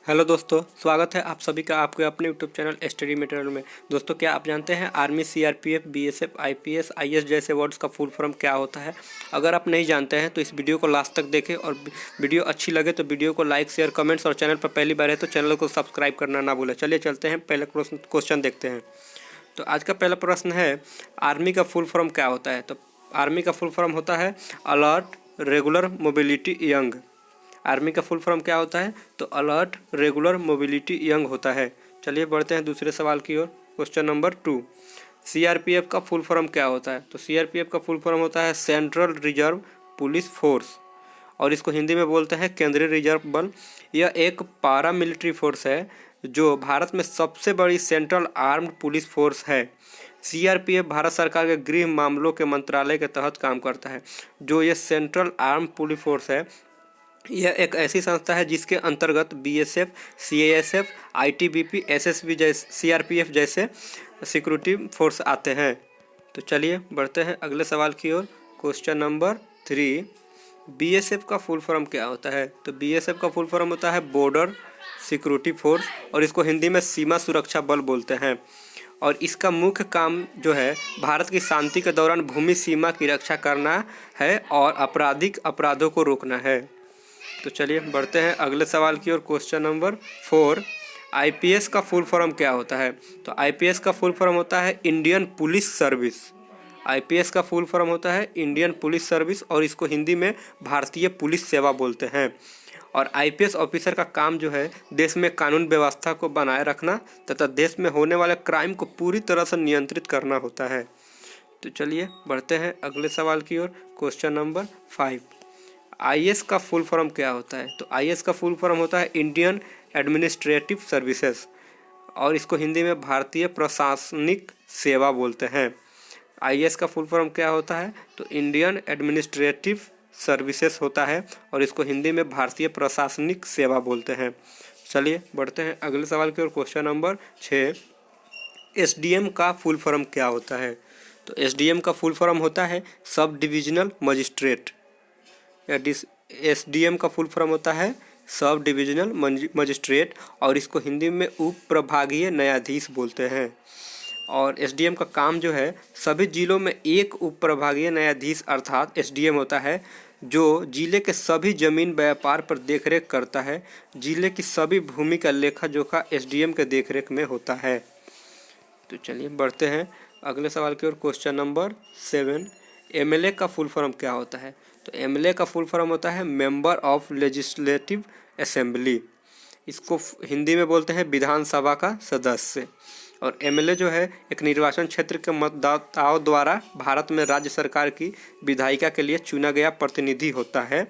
Hello दोस्तों, स्वागत है आप सभी का आपके अपने यूट्यूब चैनल स्टडी मटेरियल में। दोस्तों, क्या आप जानते हैं army, CRPF, BSF, IPS, IAS जैसे वर्ड्स का फुल फॉर्म क्या होता है? अगर आप नहीं जानते हैं तो इस वीडियो को लास्ट तक देखें और वीडियो अच्छी लगे तो वीडियो को लाइक, शेयर, कमेंट्स और चैनल पर पहली बार है तो चैनल को सब्सक्राइब करना ना भूलें। चलिए चलते हैं, पहले क्वेश्चन देखते हैं। तो आज का पहला प्रश्न है, आर्मी का फुल फॉर्म क्या होता है? तो आर्मी का फुल फॉर्म होता है alert regular mobility young. Army का फुल फॉर्म क्या होता है? तो अलर्ट रेगुलर मोबिलिटी यंग होता है। चलिए बढ़ते हैं दूसरे सवाल की ओर। क्वेश्चन नंबर 2, सीआरपीएफ का फुल फॉर्म क्या होता है? तो सीआरपीएफ का फुल फॉर्म होता है सेंट्रल रिजर्व पुलिस फोर्स, और इसको हिंदी में बोलते हैं केंद्रीय रिजर्व बल। यह एक पारा मिलिट्री फोर्स है जो भारत में सबसे बड़ी सेंट्रल आर्म्ड पुलिस फोर्स है। सीआरपीएफ भारत सरकार के गृह मामलों के मंत्रालय के तहत काम करता है। जो ये सेंट्रल आर्म्ड पुलिस फोर्स है, यह एक ऐसी संस्था है जिसके अंतर्गत बीएसएफ, सीएएसएफ, आईटीबीपी, एसएसबी जैसे सीआरपीएफ जैसे सिक्योरिटी फोर्स आते हैं। तो चलिए बढ़ते हैं अगले सवाल की ओर। क्वेश्चन नंबर 3, बीएसएफ का फुल फॉर्म क्या होता है? तो बीएसएफ का फुल फॉर्म होता है बॉर्डर सिक्योरिटी फोर्स, और इसको हिंदी में सीमा सुरक्षा बल बोलते हैं। और इसका मुख्य काम जो है भारत की शांति के दौरान भूमि सीमा की रक्षा करना है और आपराधिक अपराधों को रोकना है। तो चलिए बढ़ते हैं अगले सवाल की ओर। क्वेश्चन नंबर 4, आईपीएस का फुल फॉर्म क्या होता है? तो आईपीएस का फुल फॉर्म होता है इंडियन पुलिस सर्विस। आईपीएस का फुल फॉर्म होता है इंडियन पुलिस सर्विस, और इसको हिंदी में भारतीय पुलिस सेवा बोलते हैं। और आईपीएस ऑफिसर का काम जो है देश में कानून व्यवस्था को बनाए रखना तथा देश में होने वाले क्राइम को पूरी तरह से नियंत्रित करना होता है। तो चलिए बढ़ते हैं अगले सवाल की ओर। क्वेश्चन नंबर 5, आईएएस का फुल फॉर्म क्या होता है? तो आईएएस का फुल फॉर्म होता है इंडियन एडमिनिस्ट्रेटिव सर्विसेज, और इसको हिंदी में भारतीय प्रशासनिक सेवा बोलते हैं। आईएएस का फुल फॉर्म क्या होता है? तो इंडियन एडमिनिस्ट्रेटिव सर्विसेज होता है, और इसको हिंदी में भारतीय प्रशासनिक सेवा बोलते हैं। चलिए बढ़ते हैं अगले सवाल की ओर। क्वेश्चन नंबर 6, एसडीएम का फुल फॉर्म क्या होता है? तो एसडीएम का फुल फॉर्म होता है सब डिविजनल मजिस्ट्रेट। एसडीएम का फुल फॉर्म होता है सब डिविजनल मजिस्ट्रेट, और इसको हिंदी में उप प्रभागीय न्यायाधीश बोलते हैं। और एसडीएम का काम जो है सभी जिलों में एक उप प्रभागीय न्यायाधीश अर्थात एसडीएम होता है, जो जिले के सभी जमीन व्यापार पर देखरेख करता है। जिले की सभी भूमि का लेखा जोखा एसडीएम के देखरेख में होता है। तो चलिए बढ़ते हैं अगले सवाल की ओर। क्वेश्चन नंबर 7, एमएलए का फुल फॉर्म क्या होता है? तो एमएलए का फुल फॉर्म होता है मेंबर ऑफ लेजिस्लेटिव असेंबली। इसको हिंदी में बोलते हैं विधानसभा का सदस्य। और एमएलए जो है एक निर्वाचन क्षेत्र के मतदाताओं द्वारा भारत में राज्य सरकार की विधायिका के लिए चुना गया प्रतिनिधि होता है,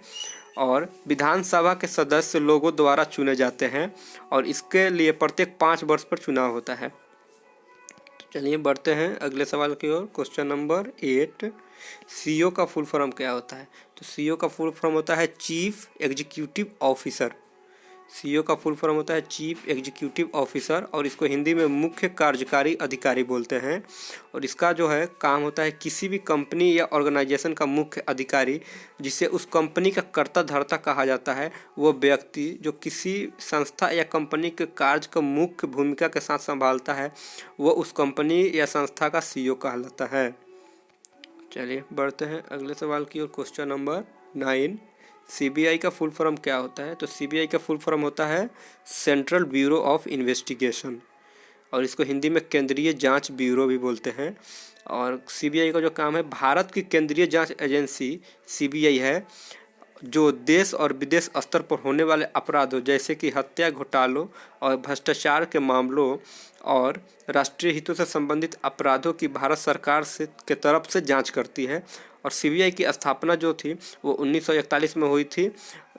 और विधानसभा के सदस्य लोगों द्वारा चुने जाते हैं, और इसके लिए प्रत्येक 5 वर्ष पर चुनाव होता है। चलिए बढ़ते हैं अगले सवाल की ओर। क्वेश्चन नंबर 8, सीईओ का फुल फॉर्म क्या होता है? तो सीईओ का फुल फॉर्म होता है चीफ एग्जीक्यूटिव ऑफिसर। सीईओ का फुल फॉर्म होता है चीफ एग्जीक्यूटिव ऑफिसर, और इसको हिंदी में मुख्य कार्यकारी अधिकारी बोलते हैं। और इसका जो है काम होता है किसी भी कंपनी या ऑर्गेनाइजेशन का मुख्य अधिकारी, जिसे उस कंपनी का कर्ता धर्ता कहा जाता है, वो व्यक्ति जो किसी संस्था या कंपनी के कार्य को मुख्य भूमिका के साथ संभालता है, वो उस कंपनी या संस्था का सीईओ कहलाता है। चलिए बढ़ते हैं अगले सवाल की ओर। क्वेश्चन नंबर 9, सीबीआई का फुल फॉर्म क्या होता है? तो सीबीआई का फुल फॉर्म होता है सेंट्रल ब्यूरो ऑफ इन्वेस्टिगेशन, और इसको हिंदी में केंद्रीय जांच ब्यूरो भी बोलते हैं। और सीबीआई का जो काम है, भारत की केंद्रीय जांच एजेंसी सीबीआई है, जो देश और विदेश स्तर पर होने वाले अपराधों जैसे कि हत्या, घोटालों और भ्रष्टाचार के मामलों और राष्ट्रीय हितों से संबंधित अपराधों की भारत सरकार से के तरफ से जांच करती है। और सीबीआई की स्थापना जो थी वो 1941 में हुई थी,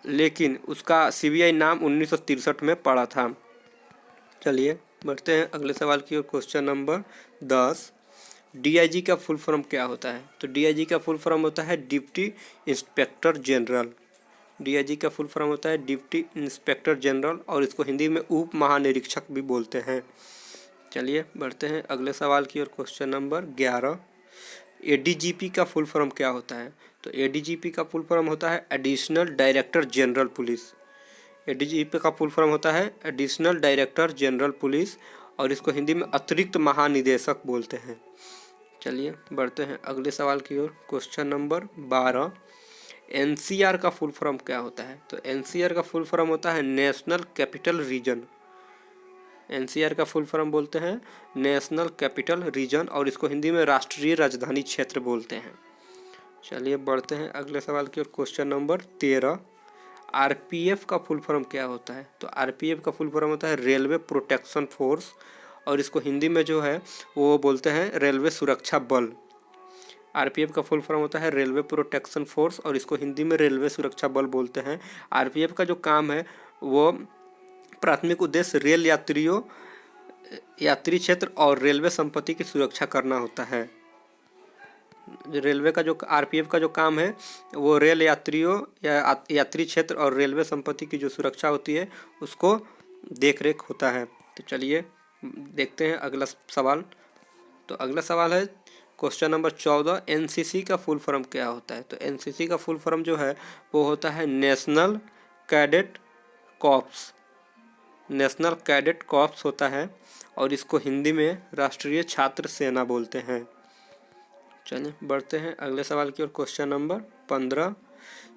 लेकिन उसका सीबीआई नाम 1963 में पड़ा था। चलिए बढ़ते हैं अगले सवाल की ओर। क्वेश्चन नंबर 10, डीआईजी का फुल फॉर्म क्या होता है? तो डीआईजी का फुल फॉर्म होता है डिप्टी इंस्पेक्टर जनरल। डीआईजी का फुल फॉर्म होता है डिप्टी इंस्पेक्टर जनरल, और इसको हिंदी में उप महानिरीक्षक भी बोलते हैं। चलिए बढ़ते हैं अगले सवाल की ओर। क्वेश्चन नंबर 11, एडीजीपी का फुल फॉर्म क्या होता है? तो एडीजीपी का फुल फॉर्म होता है additional director general police. ADGP का फुल फॉर्म होता है एडिशनल डायरेक्टर जनरल पुलिस, और इसको हिंदी में अतिरिक्त महानिदेशक बोलते हैं। चलिए बढ़ते हैं अगले सवाल की ओर। क्वेश्चन नंबर 12, एनसीआर का फुल फॉर्म क्या होता है? तो एनसीआर का फुल फॉर्म होता है नेशनल कैपिटल रीजन। एनसीआर का फुल फॉर्म बोलते हैं नेशनल कैपिटल रीजन, और इसको हिंदी में राष्ट्रीय राजधानी क्षेत्र बोलते हैं। चलिए बढ़ते हैं अगले सवाल की ओर। क्वेश्चन नंबर 13, आरपीएफ का फुल फॉर्म क्या होता है? तो आरपीएफ का फुल फॉर्म होता है रेलवे प्रोटेक्शन फोर्स, और इसको हिंदी में जो है वो बोलते हैं रेलवे सुरक्षा बल। आरपीएफ का फुल फॉर्म होता है रेलवे प्रोटेक्शन फोर्स, और इसको हिंदी में रेलवे सुरक्षा बल बोलते हैं। आरपीएफ का जो काम है वो प्राथमिक उद्देश्य रेल यात्रियों, यात्री क्षेत्र और रेलवे संपत्ति की सुरक्षा करना होता है। रेलवे का जो आरपीएफ का जो काम है वो रेल यात्रियों या यात्री क्षेत्र और रेलवे संपत्ति की जो सुरक्षा होती है उसको देखरेख होता है। तो चलिए देखते हैं अगला सवाल। तो अगला सवाल है क्वेश्चन नंबर 14, एनसीसी का फुल फॉर्म क्या होता है? तो एनसीसी का फुल फॉर्म जो है वो होता है national cadet corps. National cadet corps होता है, और इसको हिंदी में राष्ट्रीय छात्र सेना बोलते हैं। चलिए बढ़ते हैं अगले सवाल की ओर। क्वेश्चन नंबर 15,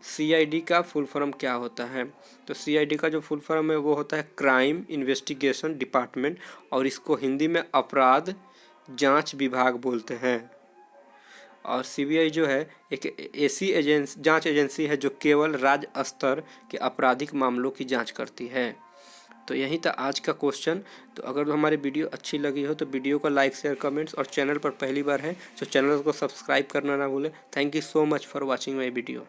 सीआईडी का फुल फॉर्म क्या होता है? तो सीआईडी का जो फुल फॉर्म है वो होता है क्राइम इन्वेस्टिगेशन डिपार्टमेंट, और इसको हिंदी में अपराध जांच विभाग बोलते हैं। और सीबीआई जो है एक ऐसी जांच एजेंसी है जो केवल राज्य स्तर के आपराधिक मामलों की जांच करती है। तो यही था आज का क्वेश्चन। तो अगर हमारी वीडियो अच्छी लगी हो तो वीडियो को लाइक शेयर कमेंट्स, और चैनल पर पहली बार है तो चैनल को सब्सक्राइब करना ना भूलें। Thank you so much for watching my video.